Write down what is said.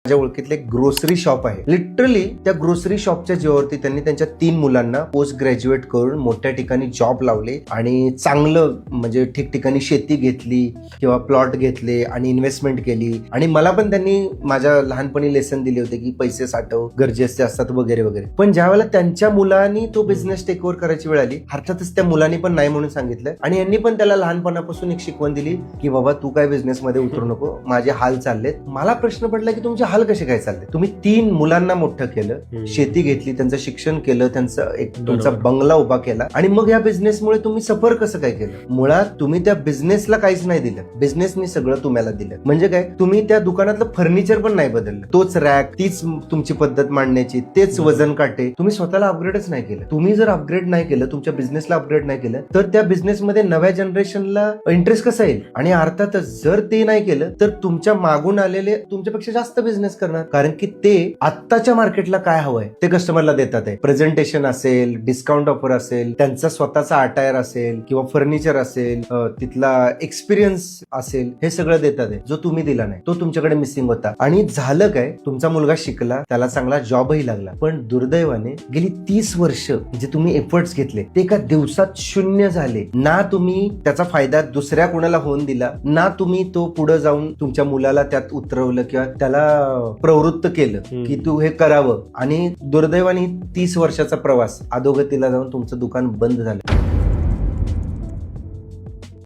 माझ्या ओळखीतले grocery shop आहे. लिटरली त्या ग्रोसरी शॉपच्या जीवावरती त्यांनी त्यांच्या 3 मुलांना पोस्ट ग्रॅज्युएट करून मोठ्या ठिकाणी जॉब लावले आणि चांगलं म्हणजे ठिकठिकाणी शेती घेतली किंवा प्लॉट घेतले आणि इन्व्हेस्टमेंट केली. आणि मला पण त्यांनी माझ्या लहानपणी लेसन दिले होते की पैसे साठव गरजेचे असतात वगैरे वगैरे. पण ज्यावेळेला त्यांच्या मुलांनी तो बिझनेस टेक ओव्हर करायची वेळ आली, अर्थातच त्या मुलांनी पण नाही म्हणून सांगितलं आणि यांनी पण त्याला लहानपणापासून एक शिकवण दिली की बाबा तू काय बिझनेस मध्ये उतरू नको, माझे हाल चाललेत. मला प्रश्न पडला की तुमचे हाल कसे काय चालले? तुम्ही 3 मुलांना मोठं केलं, शेती घेतली, त्यांचं शिक्षण केलं, त्यांचं एक तुमचा बंगला उभा केला आणि मग या बिझनेसमुळे तुम्ही सफर कसं काय केलं? मुळात तुम्ही त्या बिझनेसला काहीच नाही दिलं, बिझनेसनी सगळं तुम्हाला दिलं. म्हणजे काय, तुम्ही त्या दुकानातलं फर्निचर पण नाही बदललं, तोच रॅक, तीच तुमची पद्धत मांडण्याची, तेच वजन काटे, तुम्ही स्वतःला अपग्रेडच नाही केलं. तुम्ही जर अपग्रेड नाही केलं, तुमच्या बिझनेसला अपग्रेड नाही केलं, तर त्या बिझनेसमध्ये नव्या जनरेशनला इंटरेस्ट कसा येईल? आणि अर्थातच जर ते नाही केलं तर तुमच्या मागून आलेले तुमच्यापेक्षा जास्त बिझनेस करणार, कारण की ते आत्ताच्या मार्केटला काय हवंय ते कस्टमरला देतात आहे. प्रेझेंटेशन असेल, डिस्काउंट ऑफर असेल, त्यांचा स्वतःचा अटायर असेल किंवा फर्निचर असेल, तिथला एक्सपिरियन्स असेल, हे सगळं देतात आहे, जो तुम्ही दिला नाही, तो तुमच्याकडे मिसिंग होता. आणि झालं काय, तुमचा मुलगा शिकला, त्याला चांगला जॉबही लागला, पण दुर्दैवाने गेली 30 वर्ष जे तुम्ही एफर्ट्स घेतले ते एका दिवसात शून्य झाले. ना तुम्ही त्याचा फायदा दुसऱ्या कोणाला होऊन दिला, ना तुम्ही तो पुढे जाऊन तुमच्या मुलाला त्यात उतरवलं किंवा त्याला प्रवृत्त केलं की तू हे करावं. आणि दुर्दैवाने 30 वर्षाचा प्रवास अधोगतीला जाऊन तुमचं दुकान बंद झालं.